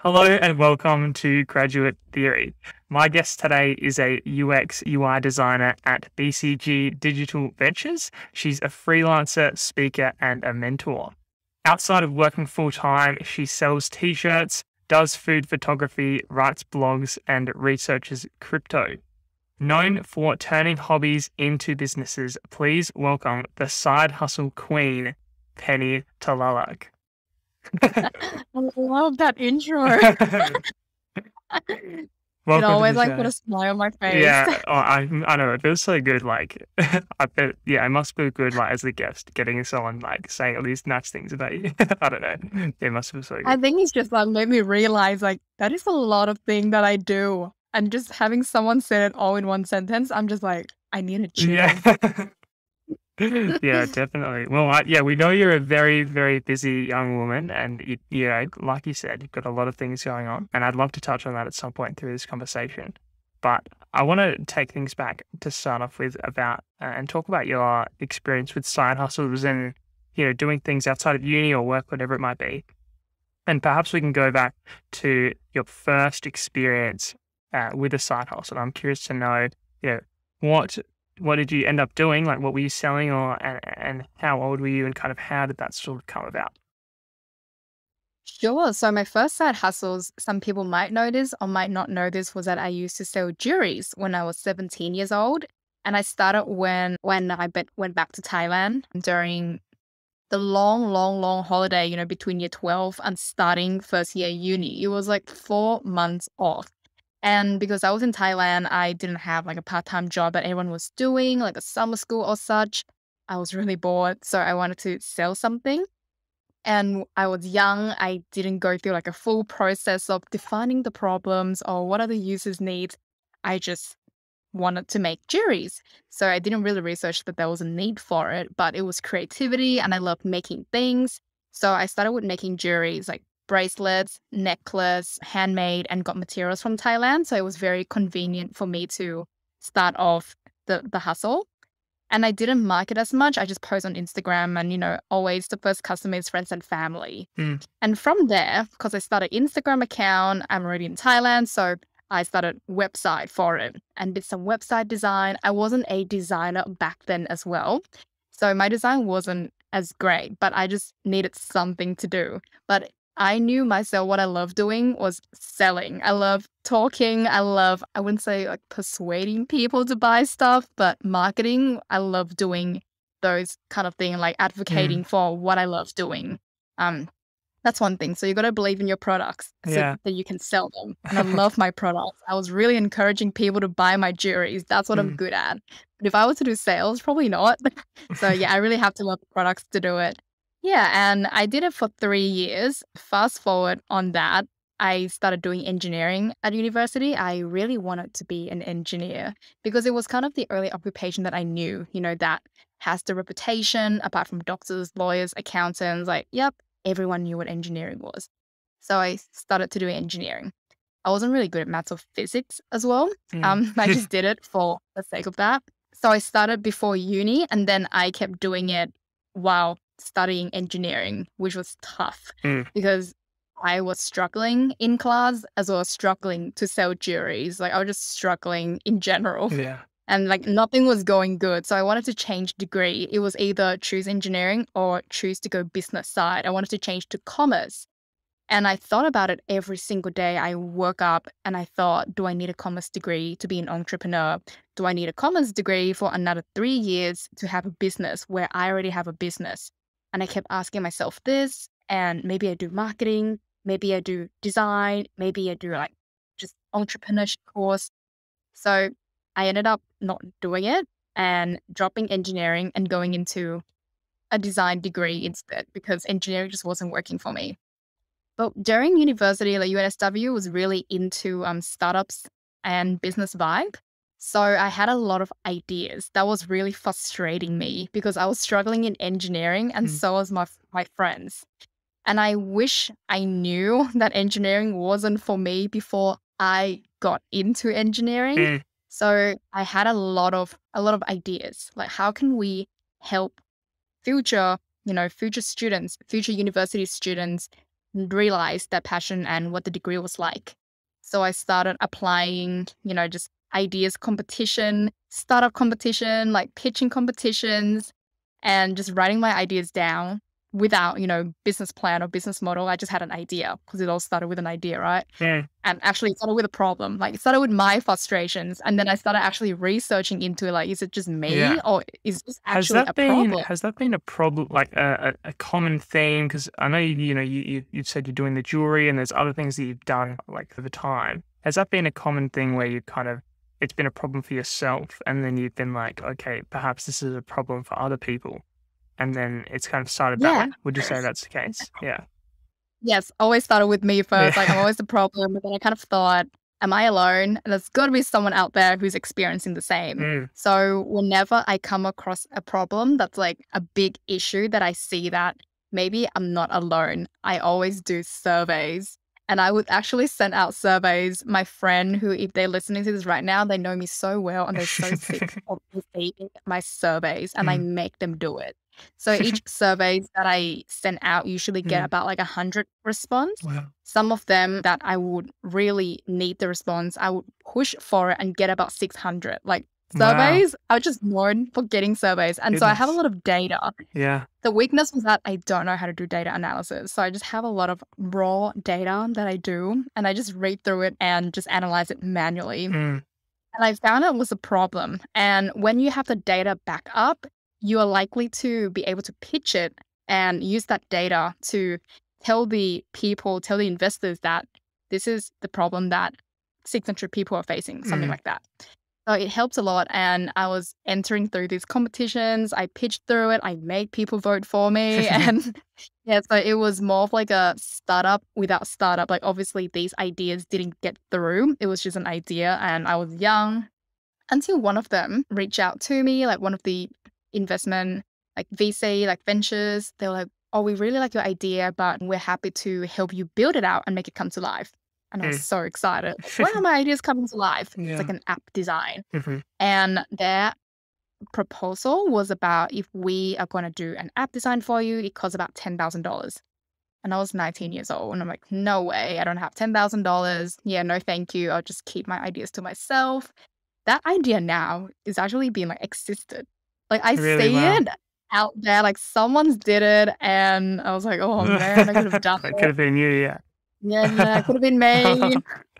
Hello and welcome to Graduate Theory. My guest today is a UX UI designer at BCG Digital Ventures. She's a freelancer, speaker, and a mentor. Outside of working full-time, she sells t-shirts, does food photography, writes blogs, and researches crypto. Known for turning hobbies into businesses, please welcome the side hustle queen, Penny Talalak. I love that intro. It Welcome to always the like put a show. smile on my face. Yeah, I know it feels so good. Like, I bet, yeah, it must feel good. Like as a guest, getting someone like saying all these nice things about you. I don't know. It must feel so I good. think it's just like made me realize like that is a lot of thing that I do. And just having someone say it all in one sentence, I'm just like, I need to Yeah, chill. yeah, definitely. Well, yeah, we know you're a very, very busy young woman, and like you said, you've got a lot of things going on, and I'd love to touch on that at some point through this conversation. But I want to take things back to start off with about and talk about your experience with side hustles and doing things outside of uni or work, whatever it might be. And perhaps we can go back to your first experience with a side hustle. I'm curious to know, you know, what what did you end up doing? Like, what were you selling, or and how old were you, and kind of how did that sort of come about? Sure. So my first side hustles, some people might know this or might not know this, was that I used to sell jewelries when I was 17 years old. And I started when went back to Thailand during the long, long, long holiday, between year 12 and starting first year uni. It was like 4 months off. And because I was in Thailand, I didn't have like a part-time job that everyone was doing, like a summer school or such. I was really bored. So I wanted to sell something. And I was young. I didn't go through like a full process of defining the problems or what are the users' needs. I just wanted to make jewelries. So I didn't really research that there was a need for it, but it was creativity and I loved making things. So I started with making jewelries like bracelets, necklace, handmade, and got materials from Thailand. So it was very convenient for me to start off the hustle. And I didn't market as much. I just post on Instagram and, always the first customer is friends and family. Mm, And from there, because I started Instagram account, I'm already in Thailand, so I started website for it and did some website design. I wasn't a designer back then as well. So my design wasn't as great, but I just needed something to do. But I knew myself what I love doing was selling. I love talking. I wouldn't say like persuading people to buy stuff, but marketing. I love doing those kind of thing, like advocating mm, for what I love doing. Um, that's one thing. So you gotta believe in your products so yeah. that you can sell them. And I love my products. I was really encouraging people to buy my jewelries. That's what I'm Mm, good at. But if I were to do sales, probably not. So yeah, I really have to love the products to do it. Yeah, and I did it for 3 years. Fast forward on that, I started doing engineering at university. I really wanted to be an engineer because it was kind of the early occupation that I knew, that has the reputation apart from doctors, lawyers, accountants, like, yep, everyone knew what engineering was. So I started to do engineering. I wasn't really good at maths or physics as well. mm, I just did it for the sake of that. So I started before uni and then I kept doing it while studying engineering, which was tough mm, because I was struggling in class as well as struggling to sell jewelries. Like I was just struggling in general yeah. and like nothing was going good. So I wanted to change degree. It was either choose engineering or choose to go business side. I wanted to change to commerce. And I thought about it every single day. I woke up and I thought, do I need a commerce degree to be an entrepreneur? Do I need a commerce degree for another 3 years to have a business where I already have a business? And I kept asking myself this, and maybe I do marketing, maybe I do design, maybe I do like just entrepreneurship course. So I ended up not doing it and dropping engineering and going into a design degree instead because engineering just wasn't working for me. But during university, like UNSW was really into startups and business vibe. So I had a lot of ideas. That was really frustrating me because I was struggling in engineering and Mm, so was my friends. And I wish I knew that engineering wasn't for me before I got into engineering. mm, So I had a lot of ideas. Like how can we help future, future students, future university students realize that passion and what the degree was like. So I started applying, just ideas competition, startup competition, like pitching competitions, and just writing my ideas down without, business plan or business model. I just had an idea because it all started with an idea, right? Yeah. And actually it started with a problem. Like it started with my frustrations. And then I started actually researching into like, is it just me Yeah. or is this actually a problem? Has that been a problem, like a common theme? Because I know you said you're doing the jewelry and there's other things that you've done like over time. Has that been a common thing where you kind of it's been a problem for yourself and then you've been like, okay, perhaps this is a problem for other people, and then it's kind of started that Yeah. way? Would you say that's the case? Yeah. Yes, always started with me first. Like I'm Yeah. always the problem. But then I kind of thought, am I alone? And there's got to be someone out there who's experiencing the same. Mm. So whenever I come across a problem that's like a big issue that I see that maybe I'm not alone, I always do surveys. And I would actually send out surveys. My friend, who, if they're listening to this right now, they know me so well and they're so sick of receiving my surveys and I Mm. make them do it. So each surveys that I send out usually get Mm. about like 100 response. Wow. Some of them that I would really need the response, I would push for it and get about 600. Like Wow. surveys, I was just known for getting surveys. And so I have a Goodness. lot of data. Yeah. The weakness was that I don't know how to do data analysis. So I just have a lot of raw data that I do and I just read through it and just analyze it manually. Mm. And I found it was a problem. And when you have the data back up, you are likely to be able to pitch it and use that data to tell the investors that this is the problem that 600 people are facing, something Mm. like that. So it helps a lot. And I was entering through these competitions. I pitched through it. I made people vote for me. And yeah, so it was more of like a startup without startup. Like obviously these ideas didn't get through. It was just an idea and I was young until one of them reached out to me, like one of the investment, like VC, like ventures. They were like, oh, we really like your idea, but we're happy to help you build it out and make it come to life. And I was Mm. so excited. Like, wow, my idea's coming to life. It's Yeah. like an app design. Mm-hmm. And their proposal was about if we are going to do an app design for you, it costs about $10,000. And I was 19 years old. And I'm like, no way. I don't have $10,000. Yeah, no, thank you. I'll just keep my ideas to myself. That idea now is actually being like existed. Like I Really? see Wow. it out there, like someone's did it. And I was like, oh man, I could have done That it. could have been you, yeah. Yeah, it could have been me.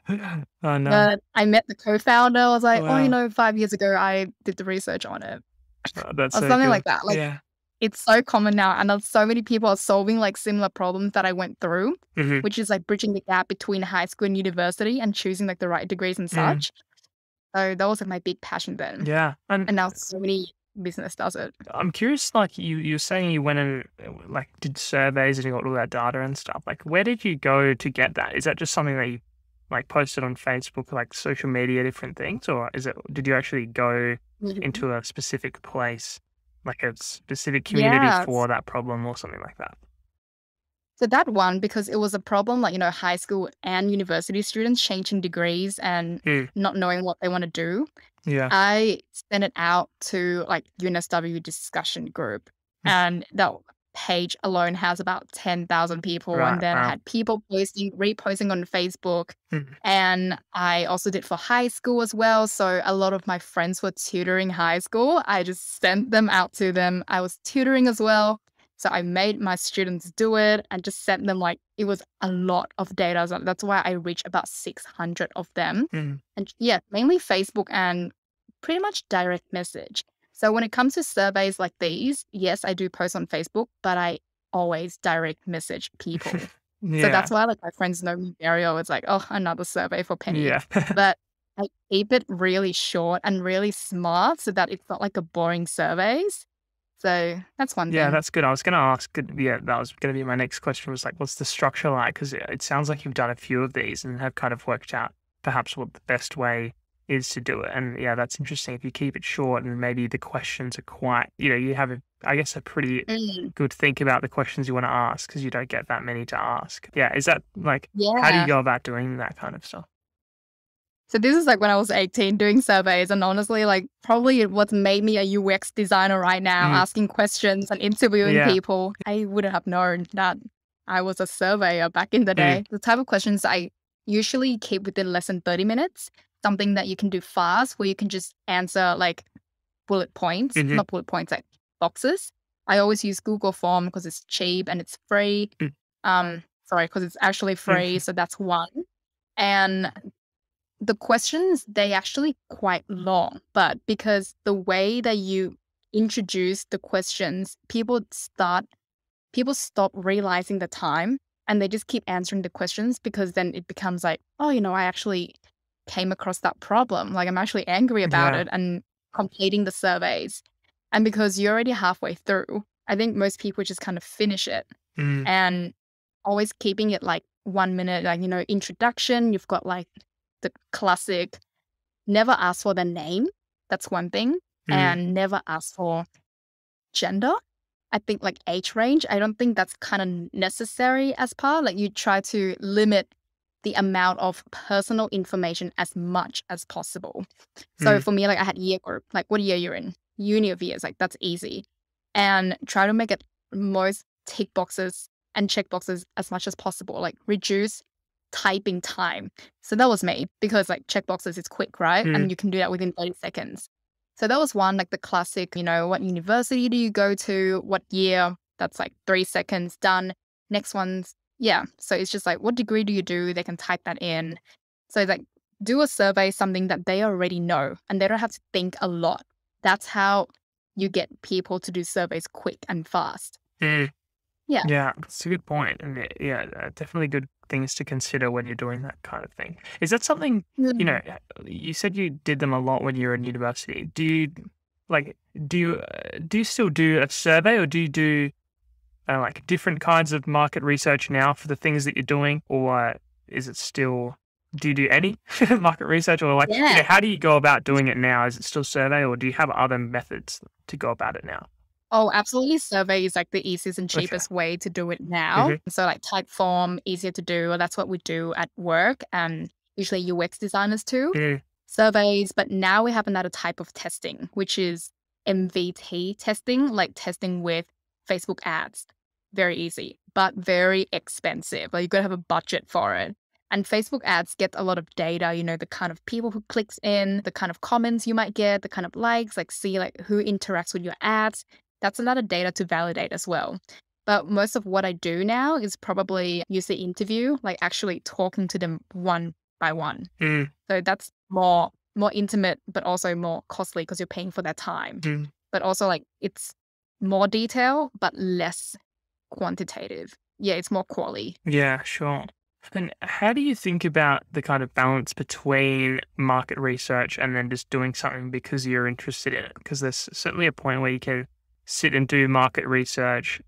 Oh no. But I met the co-founder. I was like, oh, Wow. 5 years ago, I did the research on it. Oh, that's Or so something good. like that. Like Yeah. it's so common now. And there's so many people are solving like similar problems that I went through, Mm-hmm. which is like bridging the gap between high school and university and choosing like the right degrees and Mm. such. So that was like my big passion then. Yeah. And now so many business does it. I'm curious, like you're saying you went and like did surveys and you got all that data and stuff. Like, where did you go to get that? Is that just something that you like posted on Facebook, like social media, different things, or did you actually go Mhm. into a specific place, like a specific community Yes. for that problem or something like that? So that one, because it was a problem, like, high school and university students changing degrees and Mm. not knowing what they want to do. Yeah. I sent it out to like UNSW discussion group, and that page alone has about 10,000 people. Right. And then I Wow. had people reposting on Facebook. Mm. And I also did for high school as well. So a lot of my friends were tutoring high school. I just sent them out to them. I was tutoring as well. So I made my students do it and just sent them like, it was a lot of data. So that's why I reached about 600 of them. Mm. And yeah, mainly Facebook and pretty much direct message. So when it comes to surveys like these, yes, I do post on Facebook, but I always direct message people. So Yeah. that's why like my friends know me very well. It's like, oh, another survey for Penny. Yeah. But I keep it really short and really smart so that it's not like a boring surveys. So that's one Yeah, thing. that's good. I was going to ask, yeah, that was going to be my next question was like, what's the structure like? Because it sounds like you've done a few of these and have kind of worked out perhaps what the best way is to do it. And yeah, that's interesting. If you keep it short and maybe the questions are quite, you have, I guess, a pretty Mm, good think about the questions you want to ask because you don't get that many to ask. Yeah, is that like, how do you yeah. go about doing that kind of stuff? So this is like when I was 18 doing surveys, and honestly, like probably what's made me a UX designer right now, Mm. asking questions and interviewing Yeah. people. I wouldn't have known that I was a surveyor back in the Mm, day. The type of questions I usually keep within less than 30 minutes, something that you can do fast where you can just answer like bullet points, mhm, not bullet points, like boxes. I always use Google Form because it's cheap and it's free. mm, Sorry, because it's actually free. mhm. So that's one. And the questions, they actually quite long, but because the way that you introduce the questions, people stop realizing the time and they just keep answering the questions because then it becomes like, oh, I actually came across that problem. Like I'm actually angry about Yeah. it and completing the surveys. And because you're already halfway through, I think most people just kind of finish it Mm, and always keeping it like 1 minute, like, introduction. You've got like the classic never ask for the name. That's one thing. mm, And never ask for gender. I think like age range, I don't think that's kind of necessary as part. Like you try to limit the amount of personal information as much as possible. So mm, for me, like I had year group, like what year you're in, uni of years, like that's easy. And try to make it most tick boxes and check boxes as much as possible, like reduce typing time. So that was me because like check boxes is quick, right? mm. And you can do that within 30 seconds. So that was one, like the classic, what university do you go to? What year? That's like 3 seconds done. Next one's, yeah. So it's just like, what degree do you do? They can type that in. So it's like, do a survey, something that they already know and they don't have to think a lot. That's how you get people to do surveys quick and fast. Mm. Yeah. Yeah, it's a good point, and yeah, definitely good things to consider when you're doing that kind of thing. Is that something Mm. you said you did them a lot when you were in university? Like do you still do a survey, or do you do like different kinds of market research now for the things that you're doing, or is it still do you do any market research, or like Yeah. how do you go about doing it now? Is it still survey, or do you have other methods to go about it now? Oh, absolutely. Survey is like the easiest and Okay. cheapest way to do it now. Hmm. So like type form, easier to do. That's what we do at work and usually UX designers too. Mm, Surveys, but now we have another type of testing, which is MVT testing, like testing with Facebook ads. Very easy, but very expensive. Like you gotta have a budget for it. And Facebook ads get a lot of data, the kind of people who clicks in, the kind of comments you might get, the kind of likes, like see like who interacts with your ads. That's a lot of data to validate as well. But most of what I do now is probably use the interview, like actually talking to them one by one. mm, So that's more intimate, but also more costly because you're paying for their time. mm. But also like it's more detail, but less quantitative. Yeah, it's more quality. Yeah, sure. And how do you think about the kind of balance between market research and then just doing something because you're interested in it? Because there's certainly a point where you can sit and do market research,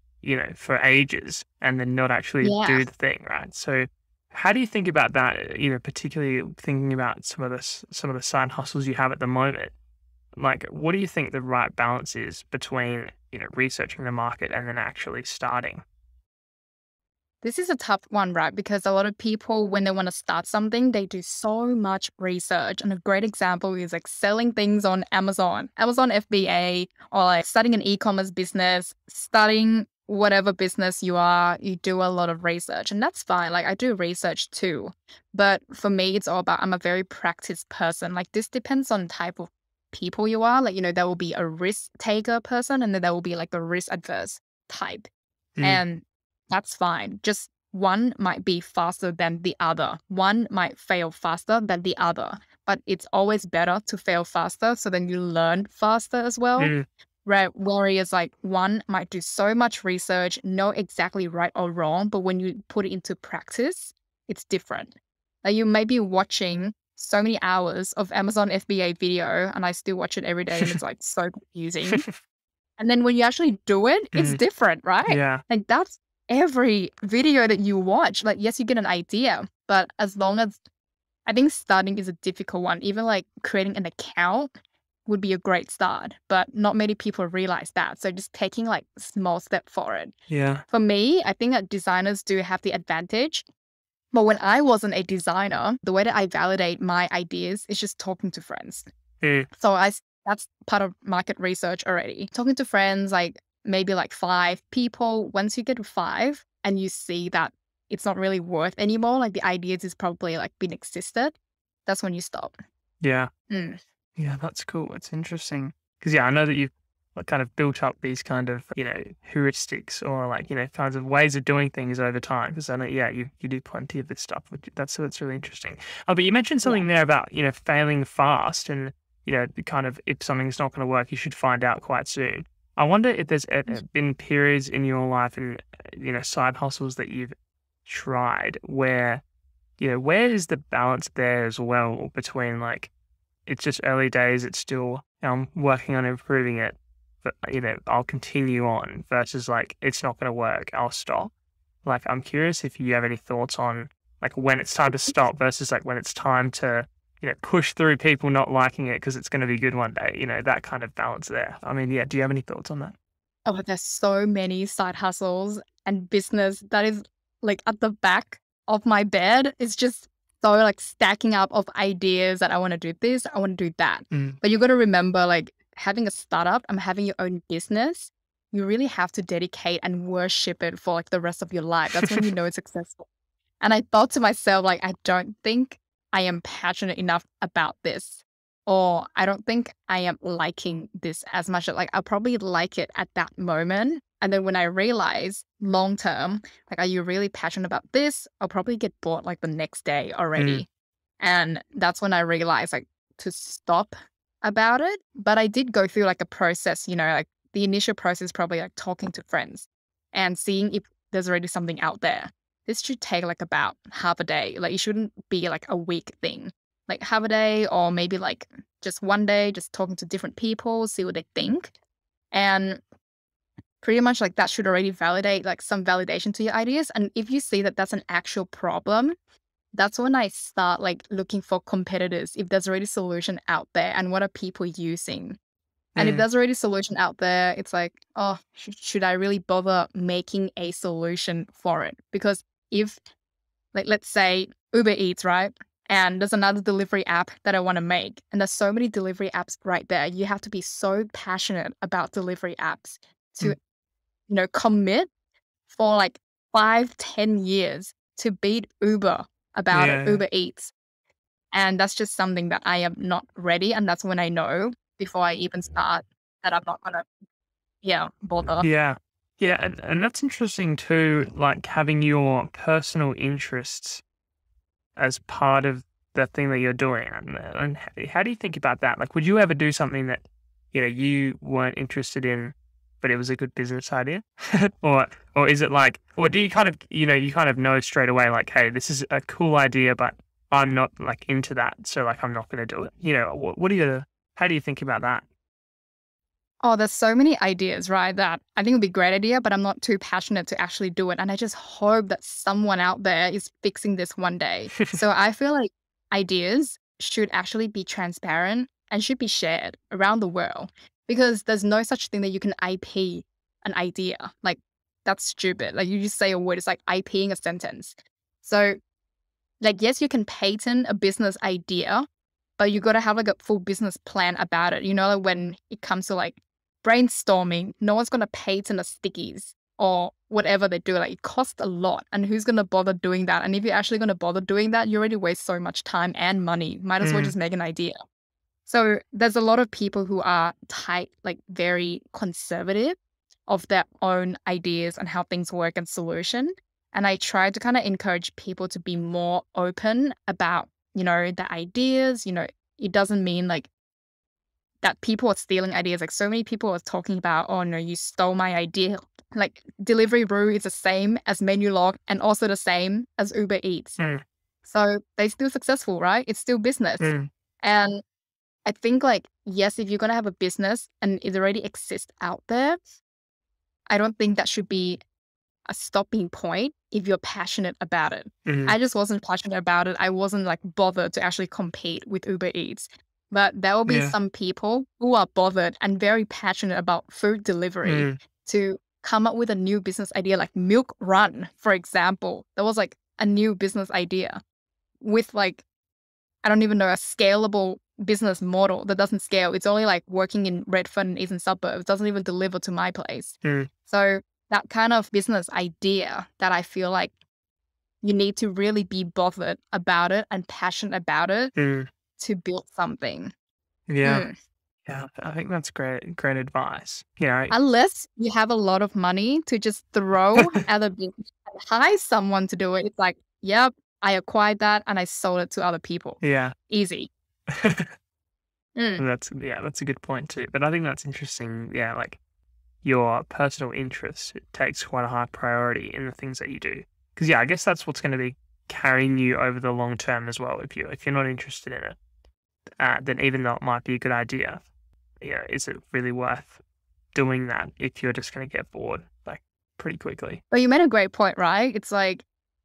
for ages and then not actually Yeah. do the thing, right? So how do you think about that, particularly thinking about some of the side hustles you have at the moment? Like, what do you think the right balance is between, researching the market and then actually starting? This is a tough one, right? Because a lot of people, when they want to start something, they do so much research. And a great example is like selling things on Amazon FBA, or like starting an e-commerce business, starting whatever business you are, you do a lot of research. And that's fine. Like I do research too. But for me, it's all about I'm a very practiced person. Like this depends on type of people you are. Like, there will be a risk taker person and then there will be like a risk adverse type. Mm, And that's fine. Just one might be faster than the other. One might fail faster than the other, but it's always better to fail faster so then you learn faster as well. mm, Right. Whereas like one might do so much research, know exactly right or wrong, but when you put it into practice, it's different. Like you may be watching so many hours of Amazon FBA video, and I still watch it every day, and it's like so confusing. And then when you actually do it, it's mm, different, right? yeah. Like that's every video that you watch. Like, yes, you get an idea, but as long as I think starting is a difficult one, even like creating an account would be a great start, but not many people realize that. So just taking like a small step for it. Yeah. For me, I think that designers do have the advantage. But when I wasn't a designer, the way that I validate my ideas is just talking to friends. Mm, So that's part of market research already. Talking to friends, like maybe like 5 people. Once you get to 5 and you see that it's not really worth anymore, like the ideas is probably like been existed, that's when you stop. Yeah. Mm. Yeah, that's cool. It's interesting. Because, yeah, I know that you've like, kind of built up these kind of, heuristics or like, kinds of ways of doing things over time. Because I know, yeah, you do plenty of this stuff. That's really interesting. Oh, but you mentioned Yeah. something there about, failing fast and, the kind of if something's not going to work, you should find out quite soon. I wonder if there's been periods in your life and, side hustles that you've tried where, where is the balance there as well between like, it's just early days. It's still I'm working on improving it, but I'll continue on versus like it's not going to work. I'll stop. Like I'm curious if you have any thoughts on like when it's time to stop versus like when it's time to push through people not liking it because it's going to be good one day. That kind of balance there. I mean, yeah. Do you have any thoughts on that? Oh, but there's so many side hustles and business that is like at the back of my bed. It's just so like stacking up of ideas that I want to do this, I want to do that. Mm. But you got to remember, like having a startup and having your own business, you really have to dedicate and worship it for like the rest of your life. That's when you know it's successful. And I thought to myself, like, I don't think I am passionate enough about this. Or I don't think I am liking this as much. Like, I'll probably like it at that moment. And then when I realize long term, like, are you really passionate about this? I'll probably get bored like the next day already. And that's when I realized like to stop about it. But I did go through like a process, like the initial process, probably like talking to friends and seeing if there's already something out there. This should take like about half a day. Like it shouldn't be like a week thing. Like half a day or maybe like just one day, just talking to different people, see what they think. And pretty much like that should already validate like some validation to your ideas. And if you see that that's an actual problem, that's when I start like looking for competitors. If there's already a solution out there and what are people using? And if there's already a solution out there, it's like, oh, should I really bother making a solution for it? Because if, like, let's say Uber Eats, right? And there's another delivery app that I want to make. And there's so many delivery apps right there. You have to be so passionate about delivery apps to, commit for like 5-10 years to beat Uber about it, Yeah. Uber Eats. And that's just something that I am not ready. And that's when I know before I even start that I'm not gonna, bother. Yeah. Yeah. And that's interesting too, like having your personal interests as part of the thing that you're doing. And how do you think about that? Like, would you ever do something that, you weren't interested in, but it was a good business idea? or is it like, or do you kind of, you kind of know straight away, like, hey, this is a cool idea, but I'm not like into that. So like, I'm not going to do it. How do you think about that? Oh, there's so many ideas, right? That I think would be a great idea, but I'm not too passionate to actually do it. And I just hope that someone out there is fixing this one day. So I feel like ideas should actually be transparent and should be shared around the world because there's no such thing that you can IP an idea. Like, that's stupid. Like, you just say a word, it's like IPing a sentence. So, like, yes, you can patent a business idea, but you got to have like a full business plan about it. Like when it comes to like brainstorming, no one's going to patent a stickies or whatever they do. Like it costs a lot. And who's going to bother doing that? And if you're actually going to bother doing that, you already waste so much time and money. Might as well just make an idea. So there's a lot of people who are tight, like very conservative of their own ideas and how things work and solution. And I try to kind of encourage people to be more open about the ideas. It doesn't mean like that people are stealing ideas. Like so many people are talking about, oh no, you stole my idea. Like Deliveroo is the same as Menulog and also the same as Uber Eats. So they're still successful, right? It's still business. And I think like, yes, if you're going to have a business and it already exists out there, I don't think that should be a stopping point if you're passionate about it. I just wasn't passionate about it. I wasn't like bothered to actually compete with Uber Eats. But there will be some people who are bothered and very passionate about food delivery to come up with a new business idea like Milk Run, for example. That was like a new business idea with like, I don't even know, a scalable business model that doesn't scale. It's only like working in Redfern and Eastern suburbs. It doesn't even deliver to my place. So that kind of business idea that I feel like you need to really be bothered about it and passionate about it Mm. to build something. Yeah. Mm. Yeah. I think that's great advice. You know, Unless you have a lot of money to just throw at a business and hire someone to do it. It's like, yep, I acquired that and I sold it to other people. yeah. Easy. Mm. That's a good point too. But I think that's interesting. Yeah, like your personal interest, it takes quite a high priority in the things that you do. Because yeah, I guess that's what's going to be carrying you over the long term as well. If you're not interested in it, then even though it might be a good idea, yeah, is it really worth doing that if you're just going to get bored like pretty quickly? But you made a great point, right? It's like,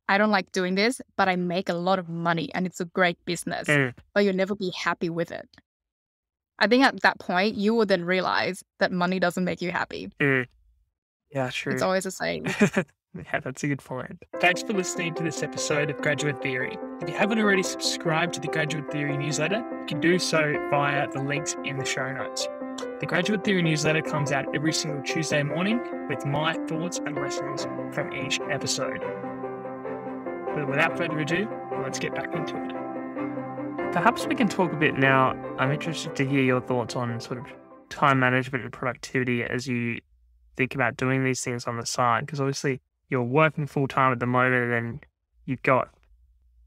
I don't like doing this, but I make a lot of money and it's a great business, Mm, but you'll never be happy with it. I think at that point, you will then realize that money doesn't make you happy. mm. Yeah, It's true. always the same. Yeah, that's a good point. Thanks for listening to this episode of Graduate Theory. If you haven't already subscribed to the Graduate Theory newsletter, you can do so via the links in the show notes. The Graduate Theory newsletter comes out every single Tuesday morning with my thoughts and lessons from each episode. But without further ado, let's get back into it. Perhaps we can talk a bit now. I'm interested to hear your thoughts on sort of time management and productivity as you think about doing these things on the side, because obviously you're working full time at the moment and then you've got,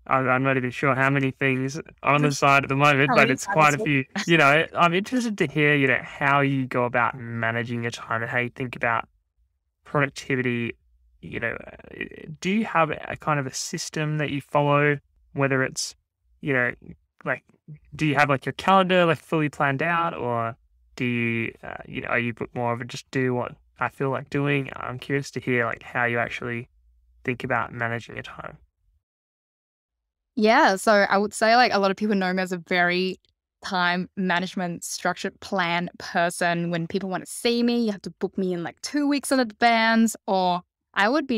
I'm not even sure how many things on the side at the moment, How but many it's quite a times? few. I'm interested to hear, how you go about managing your time and how you think about productivity. Do you have a kind of a system that you follow, whether it's, like, do you have like your calendar like fully planned out, or do you, are you more of a just do what I feel like doing? I'm curious to hear like how you actually think about managing your time. Yeah, so I would say like a lot of people know me as a very time management structured plan person. When people want to see me, you have to book me in like 2 weeks in advance, or I would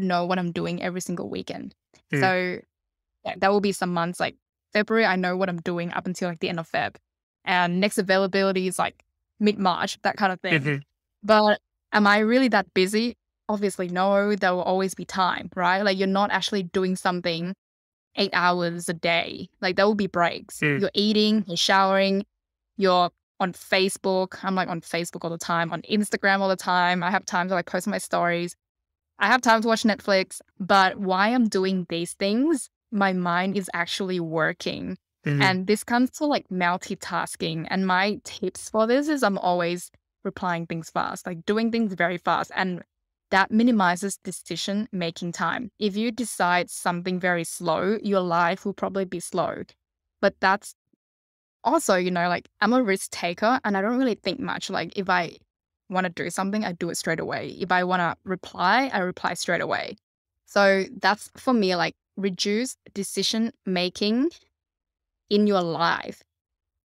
know what I'm doing every single weekend. Mm, So yeah, there will be some months like February, I know what I'm doing up until like the end of Feb. And next availability is like mid-March, that kind of thing. mhm, But am I really that busy? Obviously, no, there will always be time, right? Like you're not actually doing something 8 hours a day. Like there will be breaks. mm, You're eating, you're showering, you're on Facebook. I'm like on Facebook all the time, on Instagram all the time. I have time to like post my stories. I have time to watch Netflix. But while I'm doing these things, my mind is actually working. mhm, And this comes to like multitasking. And my tips for this is I'm always replying things fast, like doing things very fast. And that minimizes decision making time. If you decide something very slow, your life will probably be slow. But that's also, like I'm a risk taker and I don't really think much. Like if I want to do something, I do it straight away. If I want to reply, I reply straight away. So that's for me, like reduce decision making in your life.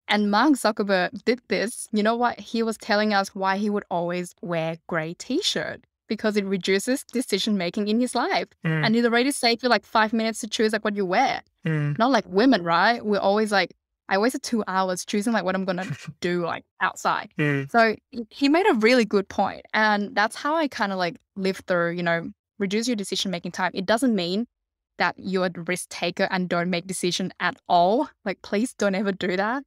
And Mark Zuckerberg did this. You know what? He was telling us why he would always wear gray t-shirt because it reduces decision making in his life. mm, And it already saved you like 5 minutes to choose like what you wear. mm, Not like women, right? We're always like, I wasted 2 hours choosing like what I'm gonna do like outside. mm, So he made a really good point. And that's how I kind of like live through, reduce your decision making time. It doesn't mean that you're a risk taker and don't make decision at all. Like please don't ever do that.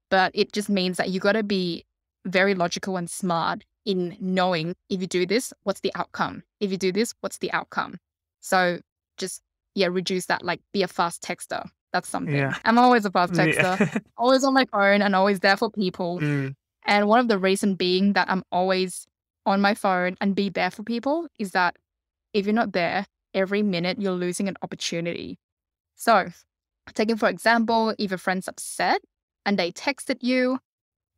But it just means that you got to be very logical and smart in knowing if you do this, what's the outcome? If you do this, what's the outcome? So just, reduce that, like be a fast texter. That's something. yeah, I'm always a fast texter, yeah, always on my phone and always there for people. mm, And one of the reasons being that I'm always on my phone and be there for people is that if you're not there, every minute you're losing an opportunity. So taking for example, if a friend's upset and they texted you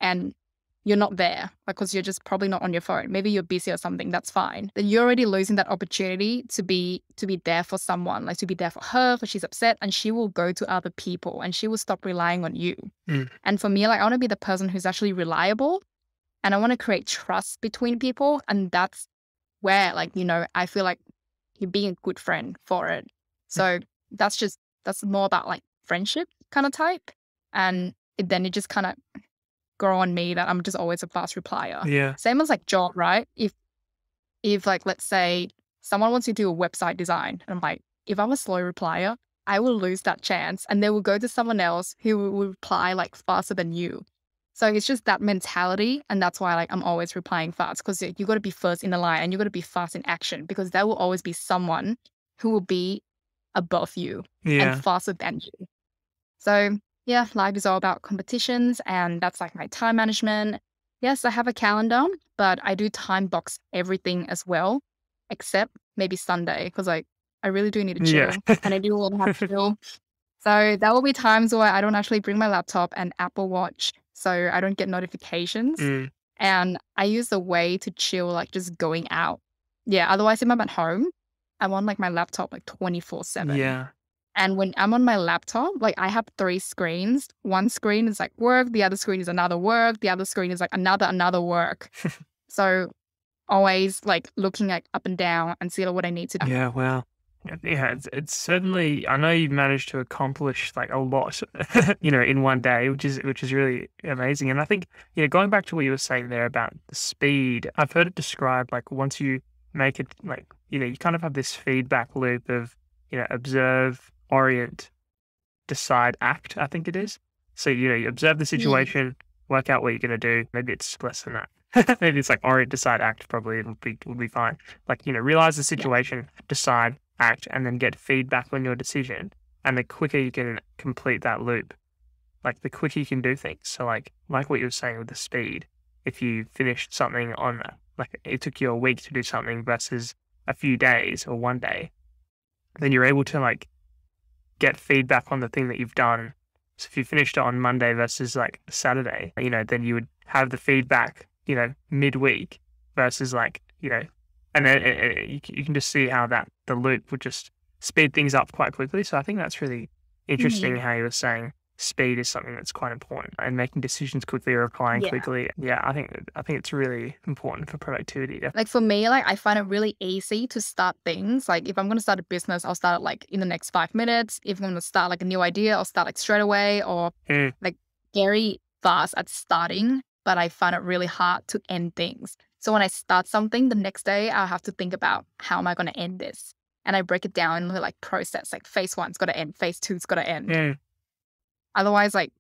and you're not there because you're just probably not on your phone. Maybe you're busy or something. That's fine. Then you're already losing that opportunity to be there for someone, like to be there for her, for she's upset, and she will go to other people and she will stop relying on you. mm, And for me, like I want to be the person who's actually reliable, and I want to create trust between people, and that's where I feel like you're being a good friend for it. So that's more about like friendship kind of type, and then it just kind of grow on me that I'm just always a fast replier. yeah, Same as like job, right? If if like, let's say someone wants to do a website design, and I'm like, if I'm a slow replier, I will lose that chance and they will go to someone else who will reply like faster than you. So it's just that mentality. And that's why like I'm always replying fast, because you got to be first in the line and you got to be fast in action, because there will always be someone who will be above you and Yeah. faster than you. So yeah, life is all about competitions, and that's like my time management. Yes, I have a calendar, but I do time box everything as well, except maybe Sunday, because like I really do need to Yeah. chill and I do want to have chill. So there will be times where I don't actually bring my laptop and Apple Watch, so I don't get notifications. Mm, And I use the way to chill, like just going out. Yeah, otherwise if I'm at home, I'm on like my laptop like 24/7. yeah. And when I'm on my laptop, like I have 3 screens. One screen is like work, the other screen is another work, the other screen is like another work. So always like looking like up and down and see what I need to do. Yeah, well, yeah, it's certainly. I know you've managed to accomplish like a lot, in one day, which is really amazing. And I think, going back to what you were saying there about the speed, I've heard it described like once you make it like, you kind of have this feedback loop of, observe, orient, decide, act. I think it is. So you observe the Yeah. situation, work out what you're gonna do. Maybe it's less than that. Maybe it's like orient, decide, act. Probably it'll be fine. Like realize the Yeah. situation, decide, act, and then get feedback on your decision. And the quicker you can complete that loop, like the quicker you can do things. So like what you were saying with the speed, if you finished something on like it took you a week to do something versus a few days or one day, then you're able to like get feedback on the thing that you've done. So if you finished it on Monday versus like Saturday, then you would have the feedback, midweek versus like, and then you can just see how the loop would just speed things up quite quickly. So I think that's really interesting Mhm. how you were saying speed is something that's quite important and making decisions quickly or replying Yeah. quickly. Yeah, I think it's really important for productivity. Like for me, like I find it really easy to start things. Like if I'm gonna start a business, I'll start it like in the next 5 minutes. If I'm gonna start like a new idea, I'll start like straight away, or Mm, like very fast at starting, but I find it really hard to end things. So when I start something, the next day I'll have to think about how am I gonna end this? And I break it down into like process, like phase one's gotta end, phase two's gotta end. mm. Otherwise, like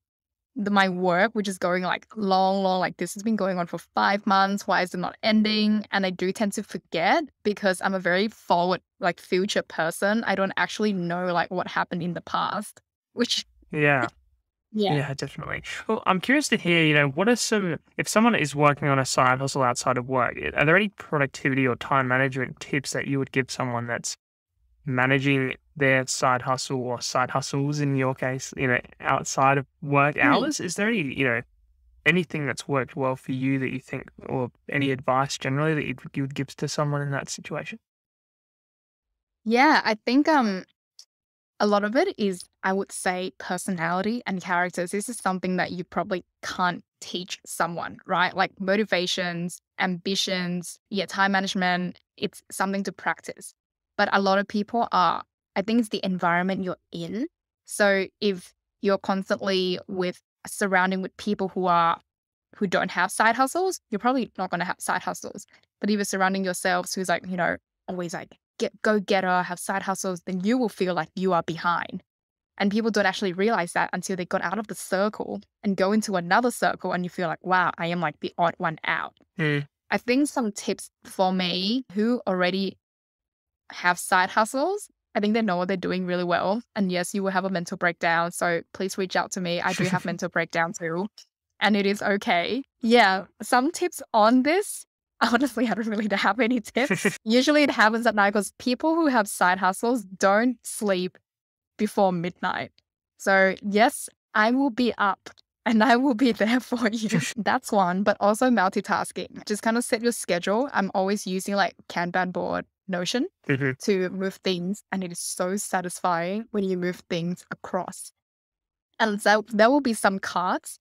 my work, which is going like long, like this has been going on for 5 months. Why is it not ending? And I do tend to forget because I'm a very forward, like future person. I don't actually know like what happened in the past, which, Yeah. yeah. Yeah, definitely. Well, I'm curious to hear, what are if someone is working on a side hustle outside of work, are there any productivity or time management tips that you would give someone that's managing their side hustle or side hustles in your case, outside of work Hmm. hours? Is there any, anything that's worked well for you that you think, or any advice generally that you would give to someone in that situation? Yeah, I think a lot of it is, I would say, personality and characters. This is something that you probably can't teach someone, right? Like motivations, ambitions, yeah, time management, it's something to practice. But a lot of people are, I think it's the environment you're in. So if you're constantly with surrounding with people who don't have side hustles, you're probably not going to have side hustles. But if you're surrounding yourselves who's like, always like go getter, have side hustles, then you will feel like you are behind. And people don't actually realize that until they got out of the circle and go into another circle and you feel like, wow, I am like the odd one out. Mm, I think some tips for me who already have side hustles, I think they know what they're doing really well. And yes, you will have a mental breakdown. So please reach out to me. I do have mental breakdown too. And it is okay. Yeah. Some tips on this. Honestly, I don't really have any tips. Usually it happens at night because people who have side hustles don't sleep before midnight. So yes, I will be up and I will be there for you. That's one, but also multitasking. Just kind of set your schedule. I'm always using like Kanban board, Notion mhm. to move things. And it is so satisfying when you move things across. And so there will be some cards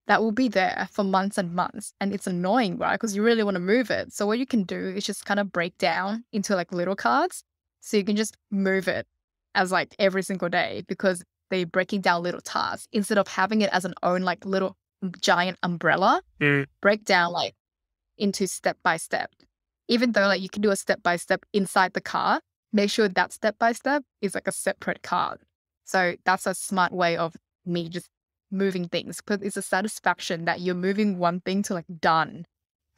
that will be there for months and months. And it's annoying, right? Because you really want to move it. So what you can do is just kind of break down into like little cards. So you can just move it as like every single day, because they're breaking down little tasks instead of having it as an own like little giant umbrella. Mm, Break down like into step by step. even though like you can do a step by step inside the card, make sure that step by step is like a separate card. So that's a smart way of me just moving things, because it's a satisfaction that you're moving one thing to like done,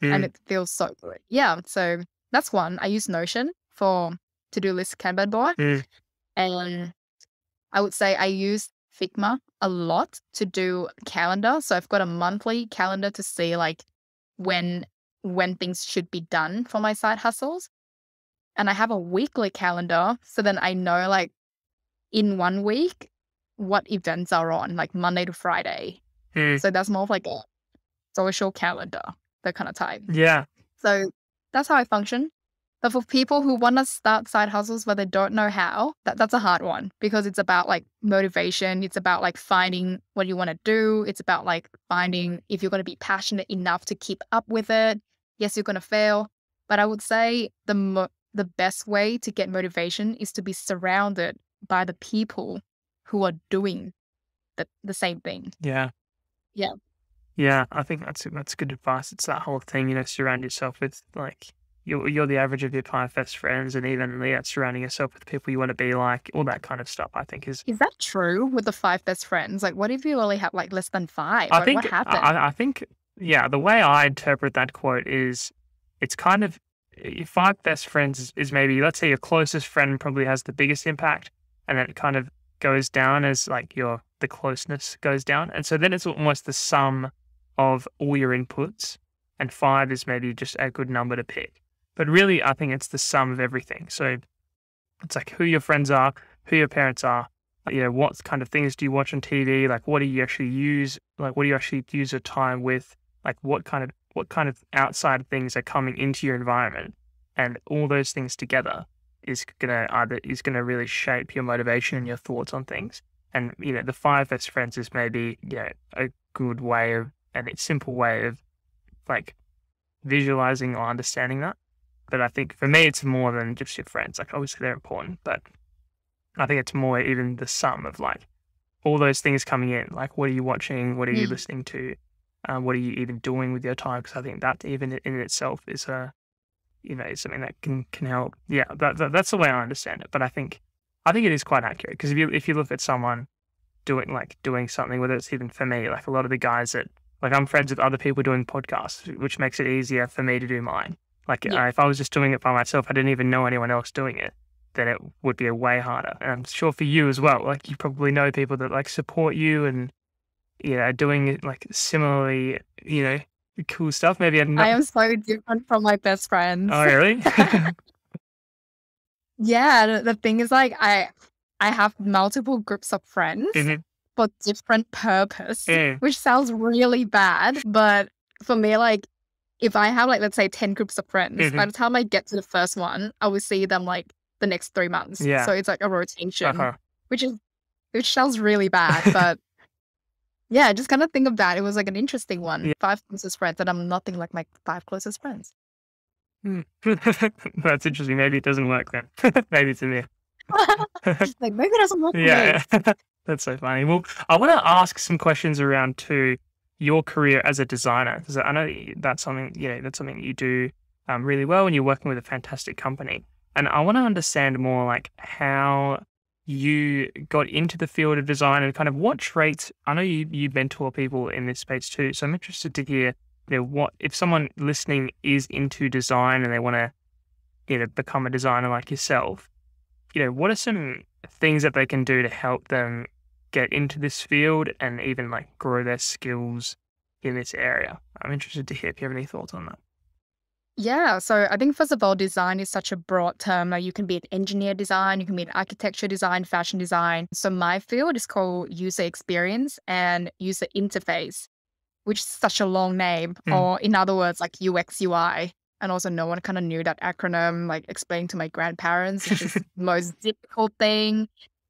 and Mm, it feels so good. Yeah, so that's one. I use Notion for to-do list Kanban board, mm, and I would say I use Figma a lot to do calendar. So I've got a monthly calendar to see like when things should be done for my side hustles. And I have a weekly calendar, so then I know like in 1 week what events are on, like Monday to Friday. mm. So that's more of like a social calendar, that kind of type. Yeah. So that's how I function. But for people who want to start side hustles but they don't know how, that's a hard one, because it's about like motivation. It's about like finding what you want to do. It's about like finding if you're going to be passionate enough to keep up with it. Yes, you're going to fail. But I would say the best way to get motivation is to be surrounded by the people who are doing the same thing. Yeah. Yeah. Yeah. I think that's good advice. It's that whole thing, surround yourself with like you're the average of your 5 best friends, and even surrounding yourself with people you want to be like, all that kind of stuff. I think is. Is that true with the 5 best friends? Like, what if you only have like less than five? I Like, what think happened? I think yeah. The way I interpret that quote is, it's kind of your 5 best friends is maybe, let's say your closest friend probably has the biggest impact, and then it kind of goes down as like the closeness goes down, and so then it's almost the sum of all your inputs, and 5 is maybe just a good number to pick. But really, I think it's the sum of everything. So it's like who your friends are, who your parents are, what kind of things do you watch on TV? Like, what do you actually use? Like, what do you actually use your time with? Like, what kind of outside things are coming into your environment? And all those things together is gonna really shape your motivation and your thoughts on things. And the 5 best friends is maybe a good way of, and a simple way of like visualizing or understanding that. But I think for me, it's more than just your friends. Like, obviously they're important, but I think it's more even the sum of like all those things coming in. Like, what are you watching? What are you Mm. listening to? What are you even doing with your time? Because I think that even in itself is is something that can help. Yeah, that's the way I understand it. But I think it is quite accurate, because if you look at someone doing something, whether it's even for me, like a lot of the guys that, like, I'm friends with other people doing podcasts, which makes it easier for me to do mine. Like, Yeah. if I was just doing it by myself, I didn't even know anyone else doing it, then it would be way harder. And I'm sure for you as well, like, you probably know people that like support you and doing it like similarly, cool stuff. Maybe I'm I not. am so different from my best Oh, friends. really? Yeah, the thing is like I have multiple groups of friends Mhm. for different purpose, Yeah. which sounds really bad. But for me, like if I have like let's say 10 groups of friends, by Mhm. the time I get to the first one, I will see them like the next 3 months. Yeah. So it's like a rotation, Uh-huh. which sounds really bad, but yeah, just kind of think of that. It was like an interesting one. Yeah. 5 closest friends, and I'm nothing like my 5 closest friends. Hmm. That's interesting. Maybe it doesn't work then. Maybe it's a myth. Like maybe it doesn't work for me. Yeah, that's so funny. Well, I want to ask some questions around to your career as a designer, because I know that's something you do really well, and you're working with a fantastic company. And I want to understand more like how you got into the field of design and kind of what traits. I know you mentor people in this space too, so I'm interested to hear what if someone listening is into design and they want to become a designer like yourself. What are some things that they can do to help them get into this field and even like grow their skills in this area? I'm interested to hear if you have any thoughts on that. Yeah, so I think first of all, design is such a broad term. Like you can be an engineer design, you can be an architecture design, fashion design. So my field is called user experience and user interface, which is such a long name, Mm, or in other words, like UX UI. And also no one kind of knew that acronym, like explained to my grandparents, which is the most difficult thing.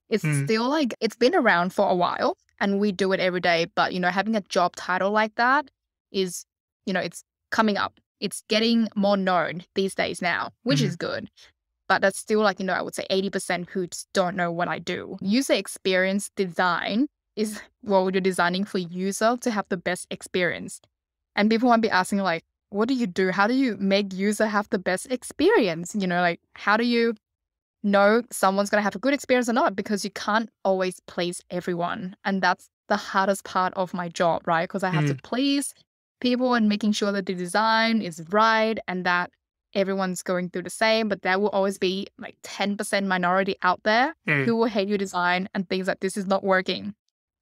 It's mm, still like it's been around for a while and we do it every day, but having a job title like that is, it's coming up. It's getting more known these days now, which mm, is good. But that's still like, I would say 80% who just don't know what I do. User experience design is, well, you're designing for user to have the best experience. And people might be asking like, what do you do? How do you make user have the best experience? Like how do you know someone's going to have a good experience or not? Because you can't always please everyone. And that's the hardest part of my job, right? Because I have to Mm, please people and making sure that the design is right and that everyone's going through the same. But there will always be like 10% minority out there mm, who will hate your design and things like this is not working.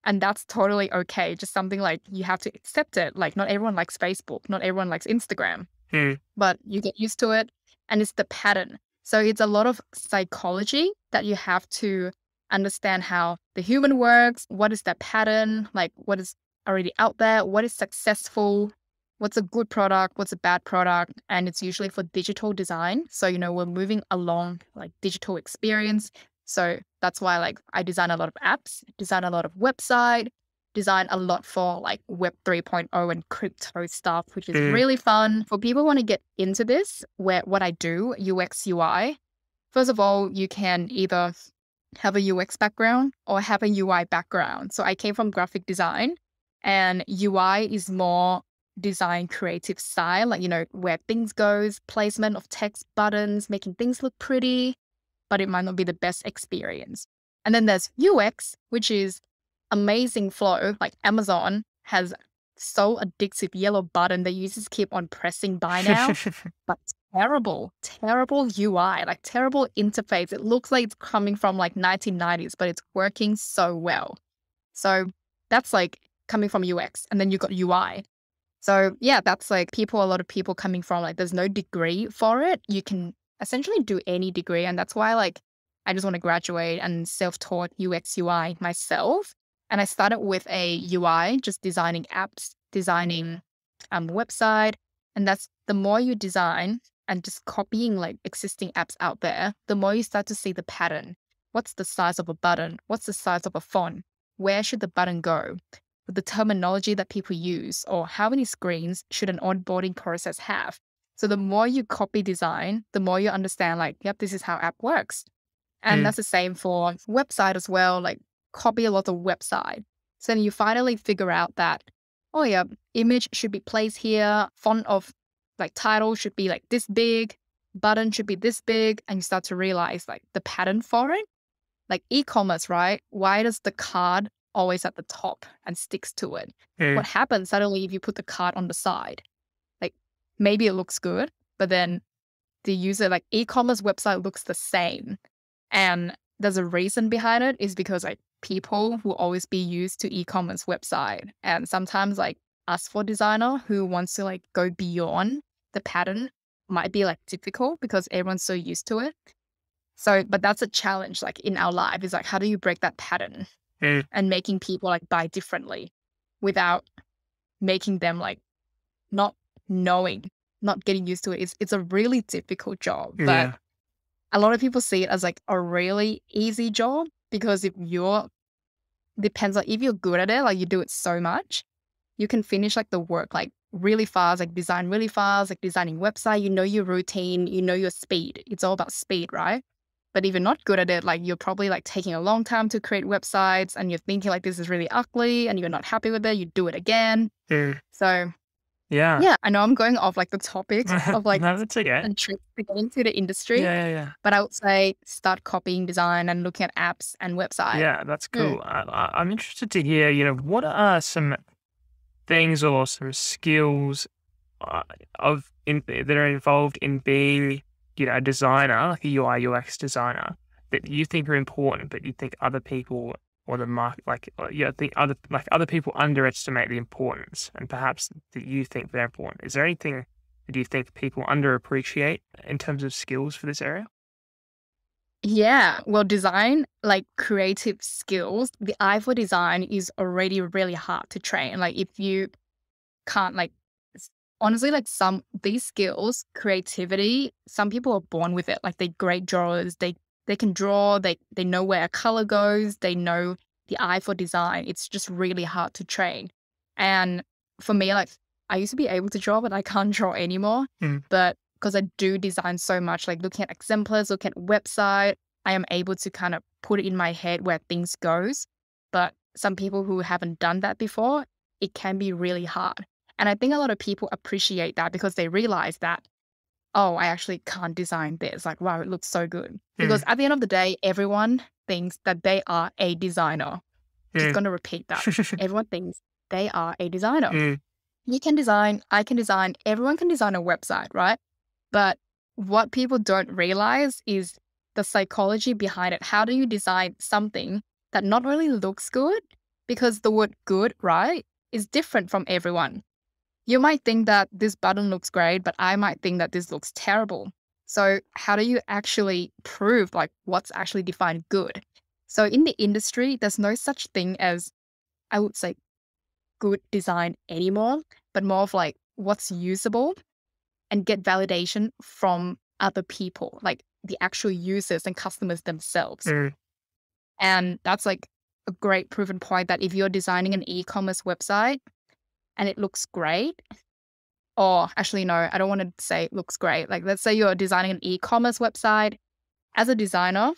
And that's totally okay. Just something like you have to accept it. Like not everyone likes Facebook, not everyone likes Instagram, mm, but you get used to it and it's the pattern. So it's a lot of psychology that you have to understand how the human works, what is that pattern, like what is already out there, what is successful, what's a good product, what's a bad product. And it's usually for digital design. So, we're moving along like digital experience. So that's why like I design a lot of apps, design a lot of website, design a lot for like Web 3.0 and crypto stuff, which is mm, really fun. For people who want to get into this, where what I do, UX UI, first of all, you can either have a UX background or have a UI background. So I came from graphic design and UI is more design creative style, like, where things goes, placement of text buttons, making things look pretty, but it might not be the best experience. And then there's UX, which is amazing flow. Like Amazon has so addictive yellow button that users keep on pressing buy now, but terrible UI, like terrible interface. It looks like it's coming from like 1990s, but it's working so well. So that's like coming from UX. And then you got UI. So yeah, that's like a lot of people coming from like there's no degree for it. You can essentially do any degree. And that's why like I just want to graduate and self-taught UX UI myself. And I started with a UI, just designing apps, designing website. And that's the more you design and just copying like existing apps out there, the more you start to see the pattern. What's the size of a button? What's the size of a font? Where should the button go? The terminology that people use, or how many screens should an onboarding process have. So the more you copy design, the more you understand like, yep, this is how app works. And mm, that's the same for website as well, like copy a lot of website. So then you finally figure out that, oh yeah, image should be placed here, font of like title should be like this big, button should be this big, and you start to realize like the pattern for it. Like e-commerce, right? Why does the card always at the top and sticks to it? mm, What happens suddenly if you put the card on the side? Like maybe it looks good, but then the user like e-commerce website looks the same. And there's a reason behind it is because like people will always be used to e-commerce website. And sometimes like us for designer who wants to like go beyond the pattern might be like difficult because everyone's so used to it. So, but that's a challenge like in our life is like, how do you break that pattern mm. and making people like buy differently without making them like not knowing, not getting used to it? It's a really difficult job, but Yeah. a lot of people see it as like a really easy job because depends on if you're good at it, like you do it so much, you can finish like the work like really fast, like design really fast, like designing website, your routine, your speed. It's all about speed, right? But if you're not good at it, like you're probably like taking a long time to create websites and you're thinking like this is really ugly and you're not happy with it, you do it again. Mm, So yeah. yeah, I know I'm going off like the topic of like No, that's okay. and tricks to get into the industry, Yeah, yeah, yeah. but I would say start copying design and looking at apps and website. Yeah, that's Mm. cool. I'm interested to hear, what are some things or some skills uh, that are involved in being, a designer, like a UI UX designer, that you think are important, but you think other people or the market, think other people underestimate the importance, and perhaps that you think they're important. Is there anything that you think people underappreciate in terms of skills for this area? Yeah, well, design, like creative skills, the eye for design is already really hard to train. Like if you can't like honestly like these skills, creativity, some people are born with it. Like they're great drawers. They can draw, they know where a color goes, they know the eye for design. It's just really hard to train. And for me, like I used to be able to draw, but I can't draw anymore. Mm, But because I do design so much, like looking at exemplars, looking at website, I am able to kind of put it in my head where things goes. But some people who haven't done that before, it can be really hard. And I think a lot of people appreciate that because they realize that, oh, I actually can't design this. Like, wow, it looks so good. Because at the end of the day, everyone thinks that they are a designer. Just going to repeat that. Everyone thinks they are a designer. You can design, I can design, everyone can design a website, right? But what people don't realize is the psychology behind it. How do you design something that not only looks good, because the word good, right, is different from everyone. You might think that this button looks great, but I might think that this looks terrible. So how do you actually prove like what's actually defined good? So in the industry, there's no such thing as, I would say, good design anymore, but more of like what's usable and get validation from other people, like the actual users and customers themselves. And that's like a great proven point that if you're designing an e-commerce website and it looks great, or actually, no, I don't want to say it looks great. Like, let's say you're designing an e-commerce website. As a designer,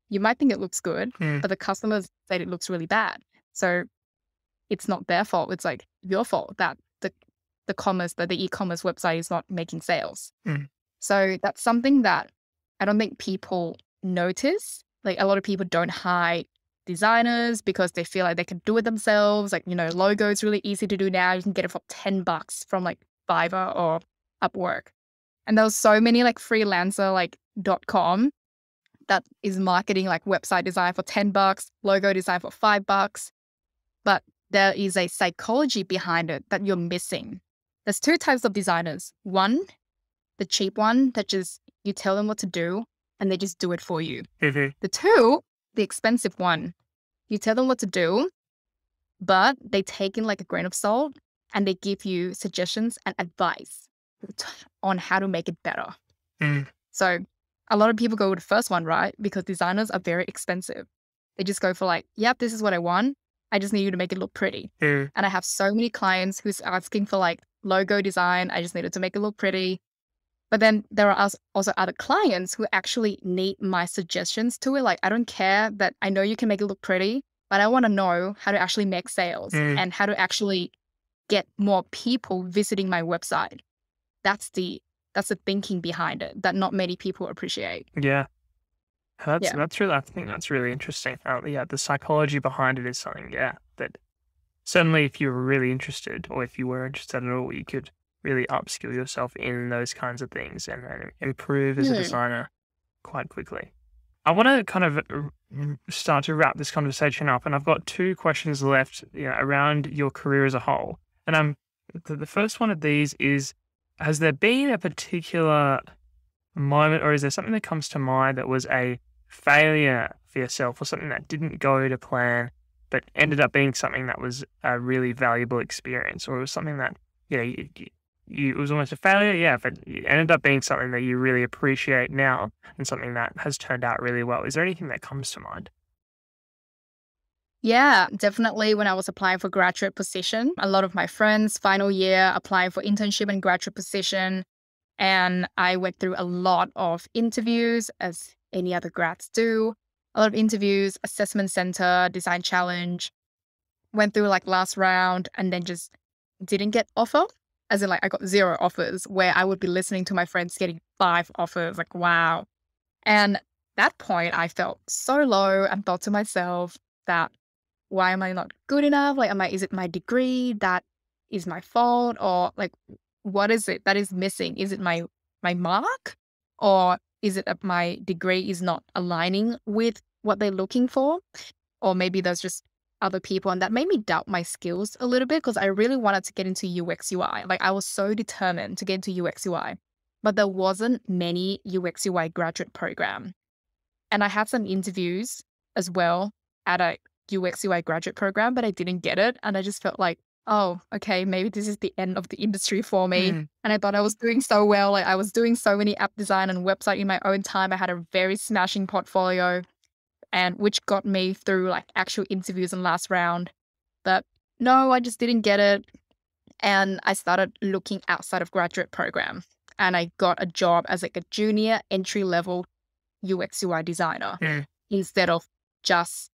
you might think it looks good, but the customers said it looks really bad. So it's not their fault. It's like your fault that the e-commerce website is not making sales. So that's something that I don't think people notice. Like, a lot of people don't hire designers because they feel like they can do it themselves. Like, logo is really easy to do now. You can get it for $10 from like Fiverr or Upwork. And there was so many like Freelancer, like .com that is marketing like website design for $10, logo design for $5. But there is a psychology behind it that you're missing. There's two types of designers. One, the cheap one that just you tell them what to do and they just do it for you. The two, the expensive one, you tell them what to do, but they take in like a grain of salt and they give you suggestions and advice on how to make it better. So a lot of people go with the first one, right? Because designers are very expensive. They just go for like, yep, this is what I want. I just need you to make it look pretty. And I have so many clients who's asking for like logo design. I just needed to make it look pretty. But then there are also other clients who actually need my suggestions to it. Like, I don't care that I know you can make it look pretty, but I want to know how to actually make sales and how to actually get more people visiting my website. That's the thinking behind it that not many people appreciate. Yeah. That's really, I think that's really interesting. The psychology behind it is something, that certainly if you were really interested or if you were interested at all, you could really upskill yourself in those kinds of things and improve as a designer quite quickly. I want to kind of start to wrap this conversation up, and I've got two questions left around your career as a whole. And the first one of these is, has there been a particular moment, or is there something that comes to mind that was a failure for yourself, or something that didn't go to plan but ended up being something that was a really valuable experience, or it was something that it was almost a failure, but it ended up being something that you really appreciate now and something that has turned out really well? Is there anything that comes to mind? Yeah, definitely. When I was applying for graduate position, a lot of my friends, final year, applying for internship and graduate position. And I went through a lot of interviews, as any other grads do. A lot of interviews, assessment center, design challenge. Went through like last round and then just didn't get offer. As in, like, I got 0 offers, where I would be listening to my friends getting 5 offers. Like, wow. And that point, I felt so low and thought to myself that, why am I not good enough? Like, is it my degree that is my fault? Or like, what is it that is missing? Is it my mark? Or is it that my degree is not aligning with what they're looking for? Or maybe there's just other people, and that made me doubt my skills a little bit, because I really wanted to get into UX UI. Like, I was so determined to get into UX UI, but there wasn't many UX UI graduate program. And I had some interviews as well at a UX UI graduate program, but I didn't get it. And I just felt like, oh, okay, maybe this is the end of the industry for me. And I thought I was doing so well. Like, I was doing so many app design and website in my own time. I had a very smashing portfolio, and which got me through like actual interviews and last round. But no, I just didn't get it. And I started looking outside of graduate program, and I got a job as like a junior entry level UX UI designer instead of just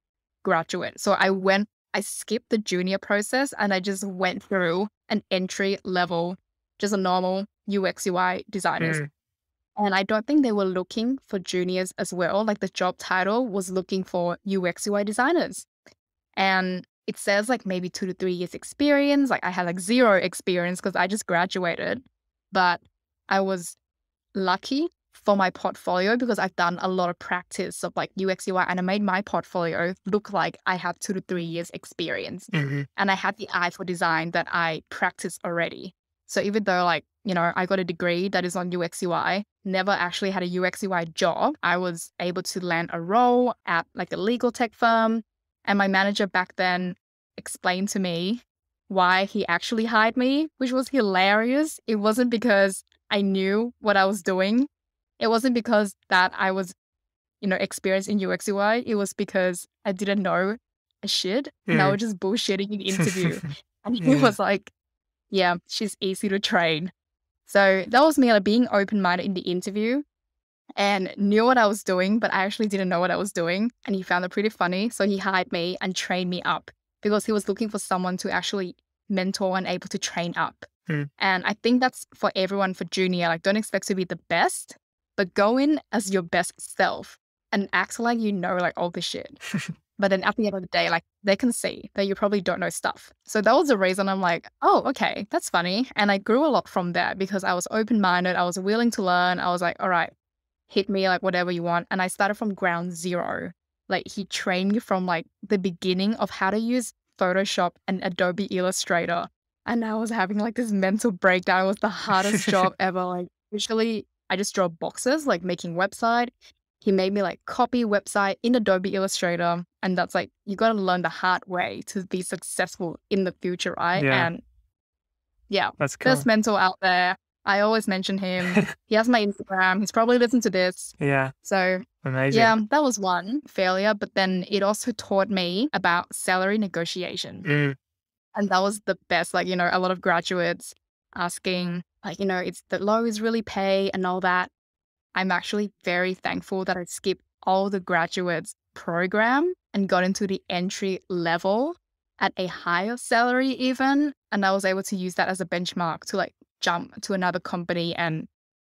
graduate. So I went I skipped the junior process and I just went through an entry level, just a normal UX UI designers. Mm. And I don't think they were looking for juniors as well. Like the job title was looking for UX UI designers. And it says like maybe 2 to 3 years experience. Like I had like zero experience because I just graduated. But I was lucky for my portfolio because I've done a lot of practice of like UX UI and I made my portfolio look like I have 2 to 3 years experience. Mm-hmm. And I had the eye for design that I practiced already. So even though like, I got a degree that is on UX UI, never actually had a UX UI job, I was able to land a role at like a legal tech firm. And my manager back then explained to me why he actually hired me, which was hilarious. It wasn't because I knew what I was doing. It wasn't because that I was, experienced in UX UI. It was because I didn't know a shit and I was just bullshitting in the interview. And he Yeah. was like, yeah, she's easy to train. So that was me like being open-minded in the interview and knew what I was doing, but I actually didn't know what I was doing. And he found it pretty funny. So he hired me and trained me up because he was looking for someone to actually mentor and able to train up. Mm. And I think that's for everyone for junior. Like, don't expect to be the best, but go in as your best self and act like you know like all the shit. But then at the end of the day, like they can see that you probably don't know stuff. So that was the reason I'm like, oh, okay, that's funny. And I grew a lot from there because I was open-minded. I was willing to learn. I was like, all right, hit me like whatever you want. And I started from ground zero. Like he trained me from like the beginning of how to use Photoshop and Adobe Illustrator. And I was having like this mental breakdown. It was the hardest job ever. Like usually I just draw boxes, like making website. He made me like copy website in Adobe Illustrator. And that's like, you got to learn the hard way to be successful in the future, right? Yeah. And yeah, That's cool. best mentor out there. I always mention him. He has my Instagram. He's probably listened to this. Yeah. So Amazing. yeah, that was one failure. But then it also taught me about salary negotiation. Mm. And that was the best. Like, a lot of graduates asking, like, it's the low is really pay and all that. I'm actually very thankful that I skipped all the graduates program and got into the entry level at a higher salary even. And I was able to use that as a benchmark to like jump to another company and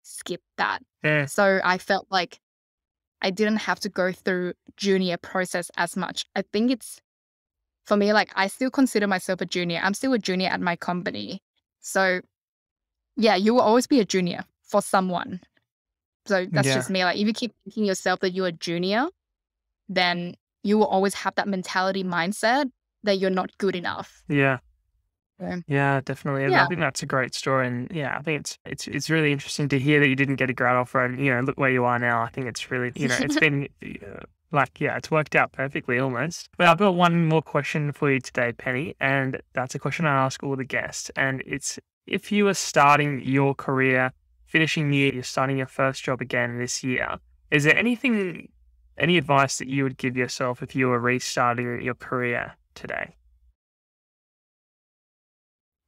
skip that. Yeah. So I felt like I didn't have to go through junior process as much. I think it's, for me, like I still consider myself a junior. I'm still a junior at my company. So yeah, you will always be a junior for someone. So that's just me. Like if you keep thinking yourself that you're a junior, then you will always have that mentality mindset that you're not good enough. Yeah. So, Yeah, definitely. And I think that's a great story. And yeah, I think it's really interesting to hear that you didn't get a grad offer and, look where you are now. I think it's really, it's been it's worked out perfectly almost. But I've got one more question for you today, Penny. And that's a question I ask all the guests. And it's, if you were starting your career, finishing the year, you're starting your first job again this year, is there any advice that you would give yourself if you were restarting your career today?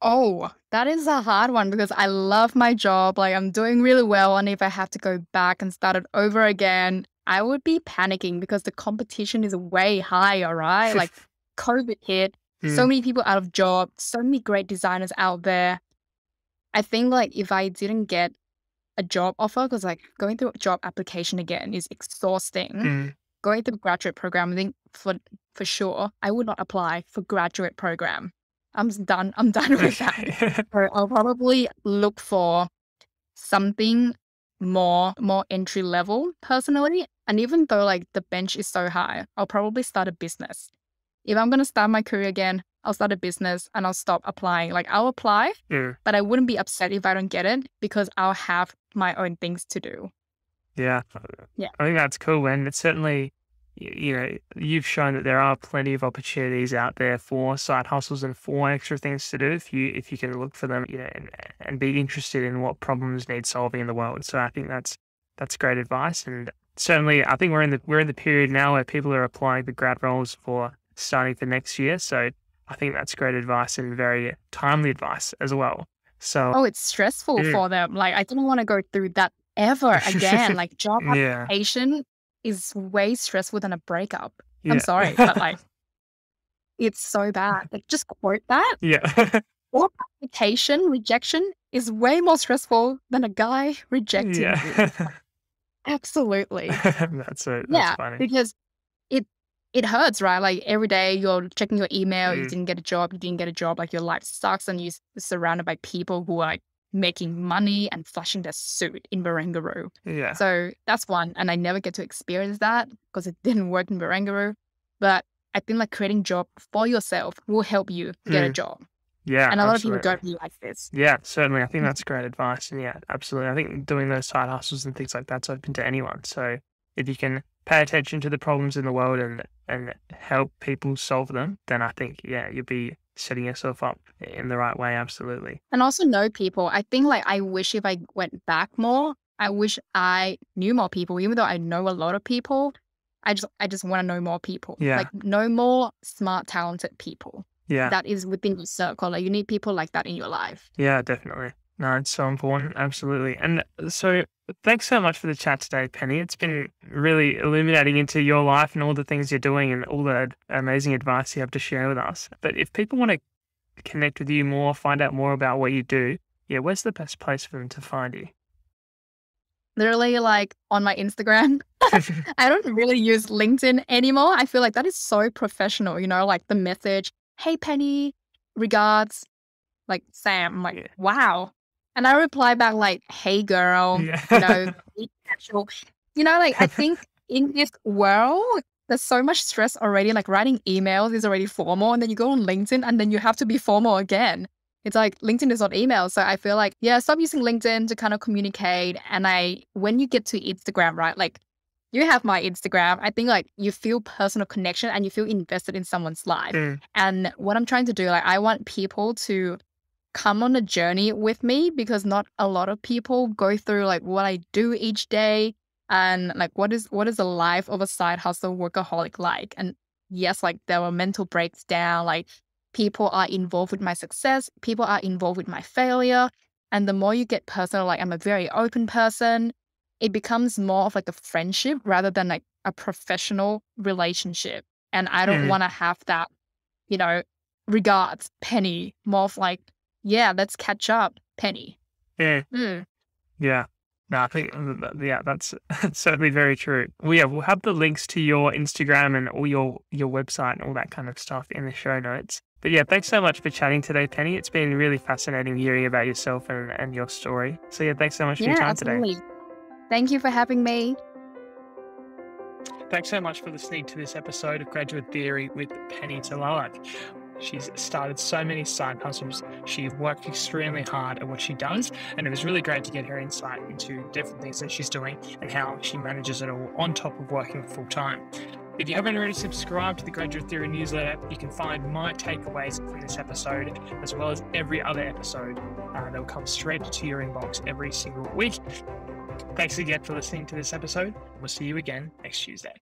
Oh, that is a hard one because I love my job. Like I'm doing really well. And if I have to go back and start it over again, I would be panicking because the competition is way higher, right? Like COVID hit, so many people out of job, so many great designers out there. I think like if I didn't get a job offer, because like going through a job application again is exhausting. Going through a graduate program, I think for sure, I would not apply for graduate program. I'm done with that. So I'll probably look for something more entry level personally. And even though like the bench is so high, I'll probably start a business. If I'm going to start my career again, I'll start a business and I'll stop applying. Like I'll apply, but I wouldn't be upset if I don't get it because I'll have my own things to do. Yeah. I think that's cool. And it's certainly, you've shown that there are plenty of opportunities out there for side hustles and for extra things to do if you can look for them, and be interested in what problems need solving in the world. So I think that's great advice. And certainly I think we're in the period now where people are applying the grad roles for starting for next year. So I think that's great advice and very timely advice as well. So it's stressful for them. Like I didn't want to go through that ever again. Like job application is way stressful than a breakup. I'm sorry, but like It's so bad. Like, just quote that. Yeah. Or application rejection is way more stressful than a guy rejecting you. Yeah. Absolutely. That's it. That's Yeah, funny. because it hurts, right? Like every day you're checking your email, you Mm, didn't get a job, like your life sucks, and you're surrounded by people who are like making money and flashing their suit in Barangaroo. yeah. So that's one, and I never get to experience that because it didn't work in Barangaroo. But I think like creating job for yourself will help you get a Mm, job, yeah, and a lot of people absolutely. don't realize this. Yeah, certainly. I think that's great advice. And yeah, absolutely. I think doing those side hustles and things like that's open to anyone. So if you can pay attention to the problems in the world and help people solve them, then I think, yeah, you'll be setting yourself up in the right way. Absolutely. And also know people. I think like I wish if I went back more, I wish I knew more people, even though I know a lot of people. I just want to know more people. Yeah. Like know more smart, talented people Yeah. that is within your circle. Like you need people like that in your life. Yeah, definitely. No, it's so important. Absolutely. And so thanks so much for the chat today, Penny. It's been really illuminating into your life and all the things you're doing and all the amazing advice you have to share with us. But if people want to connect with you more, find out more about what you do, yeah, where's the best place for them to find you? Literally like on my Instagram. I don't really use LinkedIn anymore. I feel like that is so professional, like the message, hey Penny, regards, like Sam. I'm like, Yeah. wow. And I reply back like, hey girl, Yeah. be casual. Like I think in this world, there's so much stress already. Like writing emails is already formal, and then you go on LinkedIn and then you have to be formal again. It's like LinkedIn is not email. So I feel like, yeah, stop using LinkedIn to kind of communicate. And when you get to Instagram, right? Like you have my Instagram, I think like you feel personal connection and you feel invested in someone's life. Mm, And what I'm trying to do, like I want people to come on a journey with me because not a lot of people go through like what I do each day and like what is the life of a side hustle workaholic like. And yes, like there were mental breakdown, like people are involved with my success, people are involved with my failure. And the more you get personal, like I'm a very open person, it becomes more of like a friendship rather than like a professional relationship. And I don't mm, want to have that, you know, regards, Penny, more of like, yeah, let's catch up, Penny. yeah. Mm. Yeah. No, I think, yeah, that's certainly very true. Well, yeah, we'll have the links to your Instagram and all your website and all that kind of stuff in the show notes. But yeah, thanks so much for chatting today, Penny. It's been really fascinating hearing about yourself and your story. So yeah, thanks so much for your Yeah, time absolutely. today. Thank you for having me. Thanks so much for listening to this episode of Graduate Theory with Penny Talalak. She's started so many side hustles. She worked extremely hard at what she does, and it was really great to get her insight into different things that she's doing and how she manages it all on top of working full time. If you haven't already subscribed to the Graduate Theory newsletter, you can find my takeaways from this episode, as well as every other episode that will come straight to your inbox every single week. Thanks again for listening to this episode. We'll see you again next Tuesday.